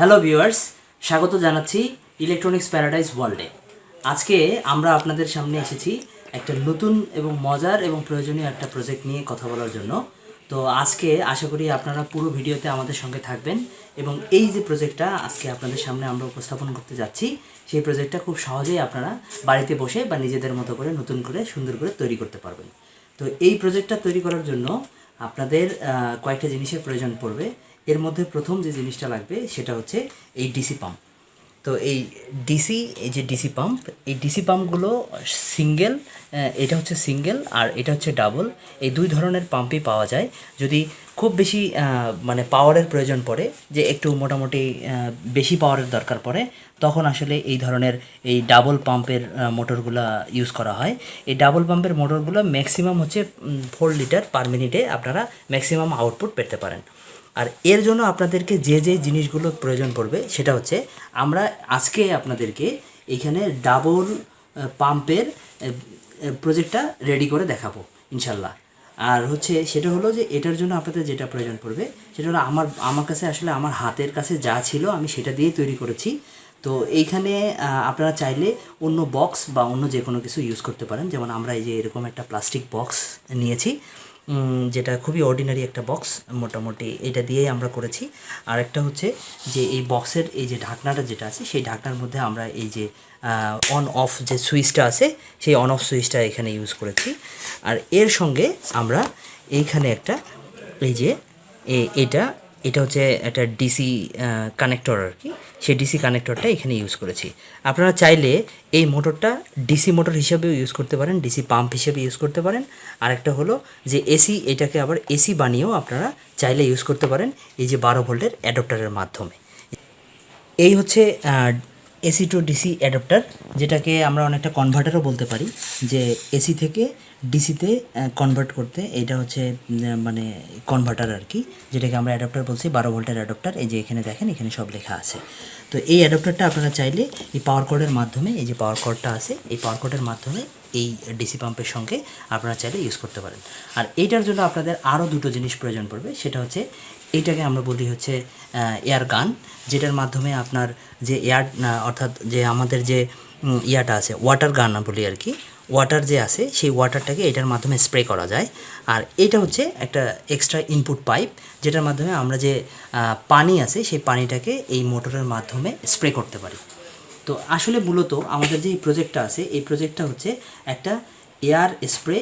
Hello viewers, স্বাগত জানাচ্ছি electronics paradise ওয়ার্ল্ডে। আজকে আমরা আপনাদের সামনে এসেছি একটা নতুন এবং মজার এবং প্রয়োজনীয় একটা প্রজেক্ট নিয়ে কথা বলার জন্য। তো আজকে আশা করি আপনারা পুরো ভিডিওতে আমাদের সঙ্গে থাকবেন এবং এই যে প্রজেক্টটা আজকে আপনাদের সামনে আমরা উপস্থাপন করতে যাচ্ছি, সেই প্রজেক্টটা খুব সহজেই আপনারা বাড়িতে বসে বা নিজেদের মতো করে নতুন করে সুন্দর করে তৈরি করতে পারবেন। তো এই প্রজেক্টটা তৈরি করার জন্য আপনাদের কয়েকটা জিনিসের প্রয়োজন পড়বে। এর মধ্যে প্রথম যে জিনিসটা লাগবে সেটা হচ্ছে এই ডিসি পাম্প। তো এই ডিসি পাম্প, এই ডিসি পাম্পগুলো সিঙ্গেল, এটা হচ্ছে সিঙ্গেল আর এটা হচ্ছে ডাবল, এই দুই ধরনের পাম্পই পাওয়া যায়। যদি খুব বেশি মানে পাওয়ারের প্রয়োজন পড়ে, যে একটু মোটামুটি বেশি পাওয়ারের দরকার পড়ে, তখন আসলে এই ধরনের এই ডাবল পাম্পের মোটরগুলো ইউজ করা হয়। এই ডাবল পাম্পের মোটরগুলো ম্যাক্সিমাম হচ্ছে 4 লিটার পার মিনিটে আপনারা ম্যাক্সিমাম আউটপুট পেতে পারেন। আর এর জন্য আপনাদেরকে যে যে জিনিসগুলো প্রয়োজন পড়বে সেটা হচ্ছে, আমরা আজকে আপনাদেরকে এইখানে ডাবল পাম্পের প্রজেক্টটা রেডি করে দেখাবো ইনশাল্লাহ। আর হচ্ছে সেটা হলো যে এটার জন্য আপনাদের যেটা প্রয়োজন পড়বে সেটা হলো, আমার কাছে আসলে আমার হাতের কাছে যা ছিল আমি সেটা দিয়েই তৈরি করেছি। তো এইখানে আপনারা চাইলে অন্য বক্স বা অন্য যে কোনো কিছু ইউজ করতে পারেন। যেমন আমরা এই যে এরকম একটা প্লাস্টিক বক্স নিয়েছি, যেটা খুবই অর্ডিনারি একটা বক্স, মোটামুটি এটা দিয়েই আমরা করেছি। আর একটা হচ্ছে যে এই বক্সের এই যে ঢাকনাটা যেটা আছে, সেই ঢাকনার মধ্যে আমরা এই যে অন অফ যে সুইচটা আছে, সেই অন অফ সুইচটা এখানে ইউজ করেছি। আর এর সঙ্গে আমরা এইখানে একটা এই যে এটা এটা হচ্ছে একটা ডিসি কানেক্টর আর কি, সেই ডিসি কানেক্টরটা এখানে ইউজ করেছি। আপনারা চাইলে এই মোটরটা ডিসি মোটর হিসেবেও ইউজ করতে পারেন, ডিসি পাম্প হিসেবে ইউজ করতে পারেন। আরেকটা হলো যে এসি, এটাকে আবার এসি বানিয়েও আপনারা চাইলে ইউজ করতে পারেন এই যে 12 ভোল্টের অ্যাডাপ্টারের মাধ্যমে। এই হচ্ছে এসি টু ডিসি অ্যাডাপ্টার, যেটাকে আমরা অনেকটা কনভার্টারও বলতে পারি, যে এসি থেকে ডিসিতে কনভার্ট করতে। এটা হচ্ছে মানে কনভার্টার আর কি, যেটাকে আমরা অ্যাডাপ্টার বলছি, 12 ভোল্টের অ্যাডাপ্টার। এই যে এখানে দেখেন, এখানে সব লেখা আছে। তো এই অ্যাডাপ্টারটা আপনারা চাইলে এই পাওয়ার কর্ডের মাধ্যমে, এই যে পাওয়ার কর্ডটা আছে, এই পাওয়ার কর্ডের মাধ্যমে এই ডিসি পাম্পের সঙ্গে আপনারা চাইলে ইউজ করতে পারেন। আর এইটার জন্য আপনাদের আরও দুটো জিনিস প্রয়োজন পড়বে। সেটা হচ্ছে, এইটাকে আমরা বলি হচ্ছে এয়ার গান, যেটার মাধ্যমে আপনার যে এয়ার, অর্থাৎ যে আমাদের যে ইয়াটা আছে, ওয়াটার গান বলি আর কি, ওয়াটার যে আছে সেই ওয়াটারটাকে এটার মাধ্যমে স্প্রে করা যায়। আর এটা হচ্ছে একটা এক্সট্রা ইনপুট পাইপ, যেটার মাধ্যমে আমরা যে পানি আছে সেই পানিটাকে এই মোটরের মাধ্যমে স্প্রে করতে পারি। তো আসলে মূলত আমাদের যে এই প্রজেক্টটা আছে, এই প্রজেক্টটা হচ্ছে একটা এয়ার স্প্রে।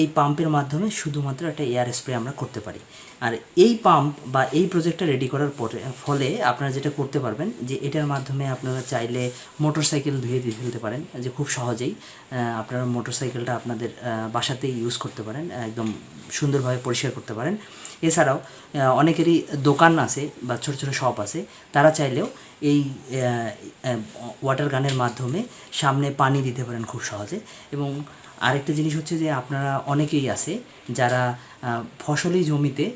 এই পাম্পের মাধ্যমে শুধুমাত্র একটা এয়ার স্প্রে আমরা করতে পারি। আর এই পাম্প বা এই প্রজেক্টটা রেডি করার ফলে আপনারা যেটা করতে পারবেন, যে এটার মাধ্যমে আপনারা চাইলে মোটরসাইকেল ধুয়ে দিয়ে ফেলতে পারেন, যে খুব সহজেই আপনারা মোটরসাইকেলটা আপনাদের বাসাতেই ইউজ করতে পারেন, একদম সুন্দরভাবে পরিষ্কার করতে পারেন। এছাড়াও অনেকেরই দোকান আছে বা ছোটো ছোটো শপ আছে, তারা চাইলেও এই ওয়াটার গানের মাধ্যমে সামনে পানি দিতে পারেন খুব সহজে। এবং আরেকটা জিনিস হচ্ছে যে, আপনারা অনেকেই আছে যারা ফসলি জমিতে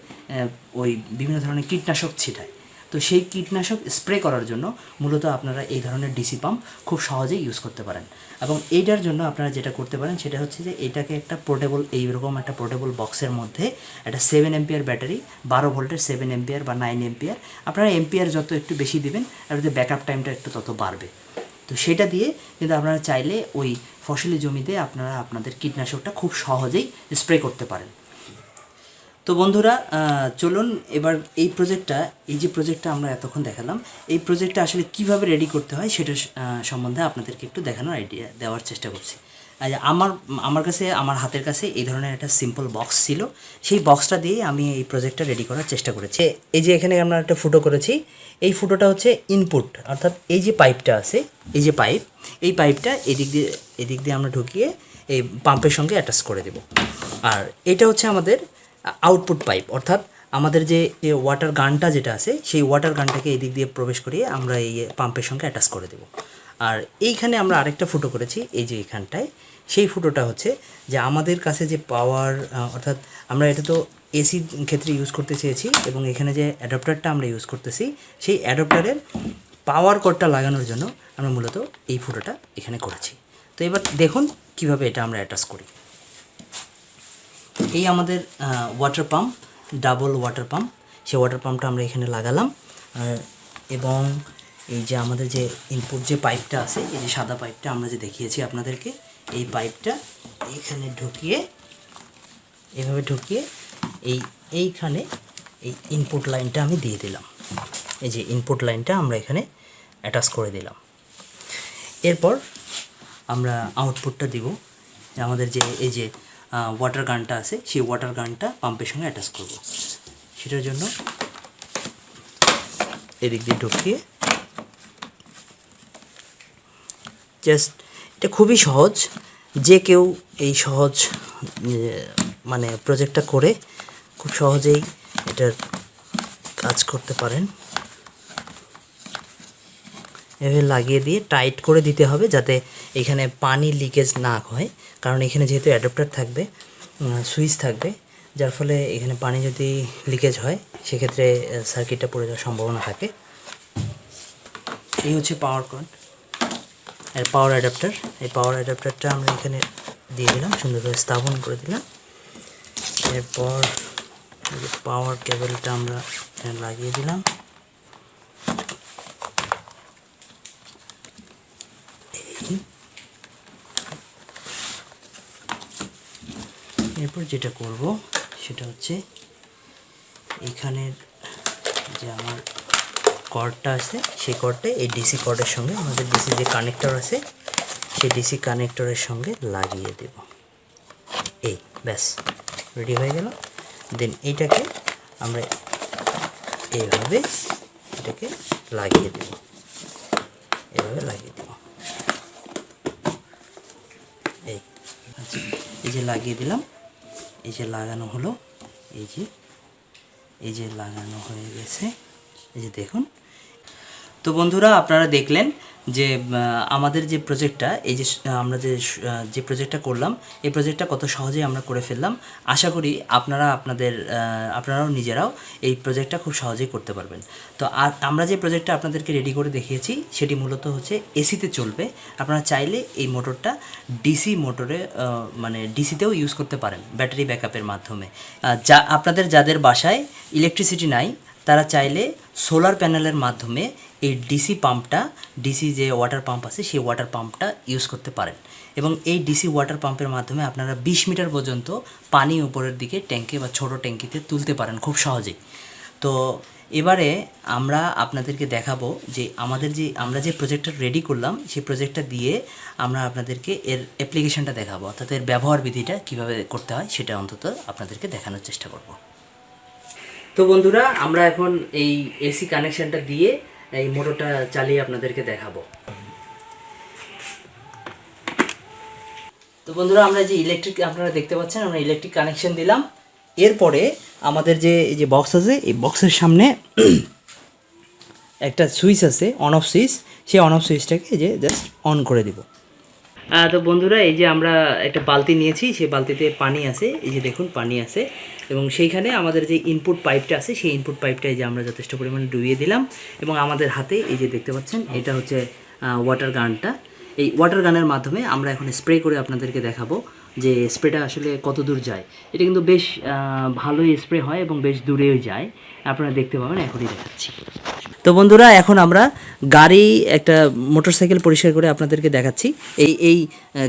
ওই বিভিন্ন ধরনের কীটনাশক ছিটায়, তো সেই কীটনাশক স্প্রে করার জন্য মূলত আপনারা এই ধরনের ডিসি পাম্প খুব সহজেই ইউজ করতে পারেন। এবং এইটার জন্য আপনারা যেটা করতে পারেন সেটা হচ্ছে যে, এটাকে একটা পোর্টেবল, এইরকম একটা পোর্টেবল বক্সের মধ্যে একটা 7 এম্পিয়ার ব্যাটারি, 12 ভোল্টের 7 এম্পিয়ার বা 9 এম্পিয়ার, আপনারা এম্পিয়ার যত একটু বেশি দিবেন, আর যে ব্যাকআপ টাইমটা একটু তত বাড়বে। তো সেটা দিয়ে কিন্তু আপনারা চাইলে ওই ফসলি জমিতে আপনারা আপনাদের কীটনাশকটা খুব সহজেই স্প্রে করতে পারেন। তো বন্ধুরা, চলুন এবার এই যে প্রজেক্টটা আমরা এতক্ষণ দেখালাম, এই প্রজেক্টটা আসলে কিভাবে রেডি করতে হয় সেটা সম্বন্ধে আপনাদেরকে একটু দেখানোর আইডিয়া দেওয়ার চেষ্টা করছি। আমার হাতের কাছে এই ধরনের একটা সিম্পল বক্স ছিল, সেই বক্সটা দিয়ে আমি এই প্রজেক্টটা রেডি করার চেষ্টা করেছি। এই যে এখানে আমরা একটা ফুটো করেছি, এই ফুটোটা হচ্ছে ইনপুট, অর্থাৎ এই যে পাইপটা আছে, এই যে পাইপ, এই পাইপটা এদিক দিয়ে আমরা ঢুকিয়ে এই পাম্পের সঙ্গে অ্যাটাচ করে দেব। আর এটা হচ্ছে আমাদের আউটপুট পাইপ, অর্থাৎ আমাদের যে ওয়াটার গানটা যেটা আছে, সেই ওয়াটার গানটাকে এই দিক দিয়ে প্রবেশ করিয়ে আমরা এই পাম্পের সঙ্গে অ্যাটাচ করে দেব। আর এইখানে আমরা আরেকটা ফুটো করেছি, এই যে এখানটায়, সেই ফুটোটা হচ্ছে যে আমাদের কাছে যে পাওয়ার, অর্থাৎ আমরা এটা তো এসির ক্ষেত্রে ইউজ করতে চেয়েছি, এবং এখানে যে অ্যাডাপ্টারটা আমরা ইউজ করতেছি, সেই অ্যাডাপ্টারের পাওয়ার কর্ডটা লাগানোর জন্য আমরা মূলত এই ফুটোটা এখানে করেছি। তো এবার দেখুন কিভাবে এটা আমরা অ্যাটাচ করি। এই আমাদের water pump, double water pump, সেই ওয়াটার পাম্পটা আমরা এখানে লাগালাম। আর এবং এই যে আমাদের যে ইনপুট যে পাইপটা আছে, এই যে সাদা পাইপটা আমরা যে দেখিয়েছি আপনাদেরকে, এই পাইপটা এখানে ঢুকিয়ে, এভাবে ঢুকিয়ে এইখানে এই ইনপুট লাইনটা আমি দিয়ে দিলাম। এই যে ইনপুট লাইনটা আমরা এখানে অ্যাটাচ করে দিলাম। এরপর আমরা আউটপুটটা দিব, যে আমাদের যে এই যে ওয়াটার গানটা আছে, সেই ওয়াটার গানটা পাম্পের সঙ্গে অ্যাটাচ করব। সেটার জন্য এদিক দিয়ে ঢুকিয়ে জাস্ট, এটা খুবই সহজ, যে কেউ এই সহজ মানে প্রজেক্টটা করে খুব সহজেই এটার কাজ করতে পারেন। এভাবে লাগিয়ে দিয়ে টাইট করে দিতে হবে যাতে এখানে পানি লিকেজ না হয়, কারণ এখানে যেহেতু অ্যাডাপ্টার থাকবে, সুইচ থাকবে, যার ফলে এখানে পানি যদি লিকেজ হয় সেক্ষেত্রে সার্কিটটা পড়ে যাওয়ার সম্ভাবনা থাকে। এই হচ্ছে পাওয়ার কর্ড আর পাওয়ার অ্যাডাপ্টার। এই পাওয়ার অ্যাডাপ্টারটা আমরা এখানে দিয়ে দিলাম, সুন্দরভাবে স্থাপন করে দিলাম। এরপর পাওয়ার কেবলটা আমরা এখানে লাগিয়ে দিলাম। এরপর যেটা করব সেটা হচ্ছে এখানের যে আমার কর্ডটা আছে, সেই কর্ডটা এই ডিসি কর্ডের সঙ্গে, আমাদের ডিসি যে কানেক্টর আছে সেই ডিসি কানেক্টরের সঙ্গে লাগিয়ে দেব। এই ব্যাস রেডি হয়ে গেল। দেন এইটাকে আমরা এইভাবে এটাকে লাগিয়ে দেব, এভাবে লাগিয়ে দেব। এই যে লাগিয়ে দিলাম, এই যে লাগানো হলো, এই যে লাগানো হয়ে গেছে, এই যে দেখুন। তো বন্ধুরা, আপনারা দেখলেন যে আমাদের যে প্রজেক্টটা, এই যে আমরা যে প্রজেক্টটা করলাম, এই প্রজেক্টটা কত সহজেই আমরা করে ফেললাম। আশা করি আপনারাও নিজেরাও এই প্রজেক্টটা খুব সহজেই করতে পারবেন। তো আর আমরা যে প্রজেক্টটা আপনাদেরকে রেডি করে দেখিয়েছি সেটি মূলত হচ্ছে এসিতে চলবে। আপনারা চাইলে এই মোটরটা ডিসি মোটরে মানে ডিসিতেও ইউজ করতে পারেন ব্যাটারি ব্যাকআপের মাধ্যমে। যাদের বাসায় ইলেকট্রিসিটি নাই, তারা চাইলে সোলার প্যানেলের মাধ্যমে এই ডিসি পাম্পটা, ডিসি যে ওয়াটার পাম্প আছে সেই ওয়াটার পাম্পটা ইউজ করতে পারেন। এবং এই ডিসি ওয়াটার পাম্পের মাধ্যমে আপনারা 20 মিটার পর্যন্ত পানি উপরের দিকে ট্যাঙ্কে বা ছোটো ট্যাঙ্কিতে তুলতে পারেন খুব সহজেই। তো এবারে আমরা আপনাদেরকে দেখাবো যে আমরা যে প্রজেক্টটা রেডি করলাম, সেই প্রজেক্টটা দিয়ে আমরা আপনাদেরকে এর অ্যাপ্লিকেশনটা দেখাবো, অর্থাৎ এর ব্যবহার বিধিটা কীভাবে করতে হয় সেটা অন্তত আপনাদেরকে দেখানোর চেষ্টা করব। তো বন্ধুরা, আমরা এখন এই এসি কানেকশানটা দিয়ে এই মোটরটা চালিয়ে আপনাদেরকে দেখাবো। তো বন্ধুরা, আমরা যে আপনারা দেখতে পাচ্ছেন, আমরা ইলেকট্রিক কানেকশন দিলাম। এরপরে আমাদের এই যে বক্স আছে, এই বক্সের সামনে একটা সুইচ আছে, অন অফ সুইচ। সেই অন অফ সুইচটাকে যে জাস্ট অন করে দিব। তো বন্ধুরা, এই যে আমরা একটা বালতি নিয়েছি, সেই বালতিতে পানি আছে, এই যে দেখুন পানি আছে। এবং সেইখানে আমাদের যে ইনপুট পাইপটা আছে, সেই ইনপুট পাইপটা এই যে আমরা যথেষ্ট পরিমাণে ডুবিয়ে দিলাম। এবং আমাদের হাতে এই যে দেখতে পাচ্ছেন, এটা হচ্ছে ওয়াটার গানটা। এই ওয়াটার গানের মাধ্যমে আমরা এখন স্প্রে করে আপনাদেরকে দেখাবো যে স্প্রেটা আসলে কত দূর যায়। এটা কিন্তু বেশ ভালোই স্প্রে হয় এবং বেশ দূরেও যায়, আপনারা দেখতে পাবেন। এখনই দেখাচ্ছি। তো বন্ধুরা, এখন আমরা একটা মোটরসাইকেল পরিষ্কার করে আপনাদেরকে দেখাচ্ছি এই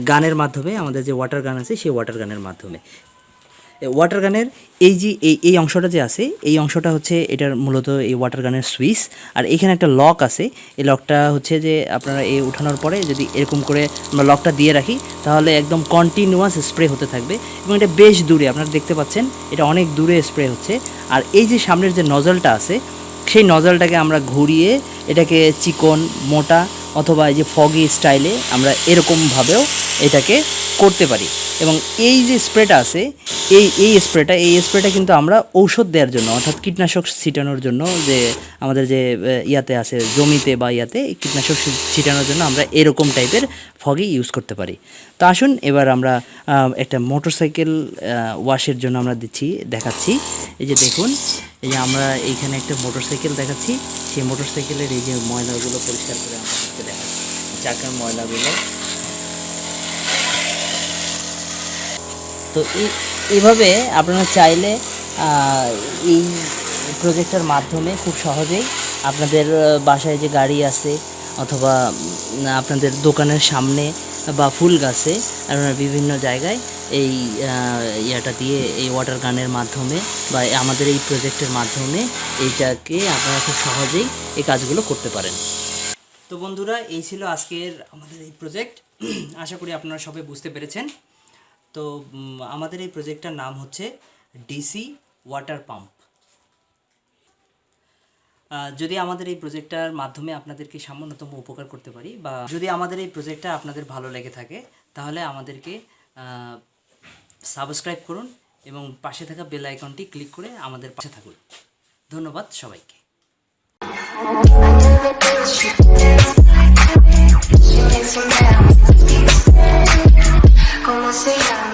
গানের মাধ্যমে। আমাদের যে ওয়াটার গান আছে, সেই ওয়াটার গানের মাধ্যমে। ওয়াটার গানের এই অংশটা যে আছে, এই অংশটা হচ্ছে এটার মূলত এই ওয়াটার গানের সুইচ। আর এখানে একটা লক আছে, এই লকটা হচ্ছে যে আপনারা এই উঠানোর পরে যদি এরকম করে আমরা লকটা দিয়ে রাখি, তাহলে একদম কন্টিনিউয়াস স্প্রে হতে থাকবে। এবং এটা বেশ দূরে, আপনারা দেখতে পাচ্ছেন, এটা অনেক দূরে স্প্রে হচ্ছে। আর এই যে সামনের যে নজলটা আছে, সেই নজলটাকে আমরা ঘুরিয়ে এটাকে চিকন, মোটা অথবা এই যে ফগি স্টাইলে আমরা এরকমভাবেও এটাকে করতে পারি। এবং এই যে স্প্রেটা আছে, এই স্প্রেটা কিন্তু আমরা ঔষধ দেওয়ার জন্য, অর্থাৎ কীটনাশক ছিটানোর জন্য, যে আমাদের যে ইয়াতে আছে জমিতে বা কীটনাশক ছিটানোর জন্য আমরা এরকম টাইপের ফগি ইউজ করতে পারি। তো আসুন এবার আমরা একটা মোটরসাইকেল ওয়াশের জন্য আমরা দেখাচ্ছি। এই যে দেখুন, এই যে আমরা এইখানে একটা মোটরসাইকেল দেখাচ্ছি। সেই মোটরসাইকেলের এই যে ময়লাগুলো পরিষ্কার করে আমাদেরকে দেখাচ্ছি, চাকার ময়লাগুলো। তো এইভাবে আপনারা চাইলে এই প্রজেক্টের মাধ্যমে খুব সহজেই আপনাদের বাসায় যে গাড়ি আছে অথবা আপনাদের দোকানের সামনে বা ফুল গাছে আপনারা বিভিন্ন জায়গায় এই ইয়াটা দিয়ে এই ওয়াটার গানের মাধ্যমে বা আমাদের এই প্রজেক্টের মাধ্যমে এইটাকে আপনারা খুব সহজেই এই কাজগুলো করতে পারেন। তো বন্ধুরা, এই ছিল আজকের আমাদের এই প্রজেক্ট। আশা করি আপনারা সবাই বুঝতে পেরেছেন। তো আমাদের এই প্রজেক্টটার নাম হচ্ছে ডিসি ওয়াটার পাম্প। যদি আমাদের এই প্রজেক্টটার মাধ্যমে আপনাদেরকে সামান্যতম উপকার করতে পারি বা যদি আমাদের এই প্রজেক্টটা আপনাদের ভালো লেগে থাকে, তাহলে আমাদেরকে সাবস্ক্রাইব করুন এবং পাশে থাকা বেল আইকনটি ক্লিক করে আমাদের পাশে থাকুন। ধন্যবাদ সবাইকে। ¿Cómo se llama?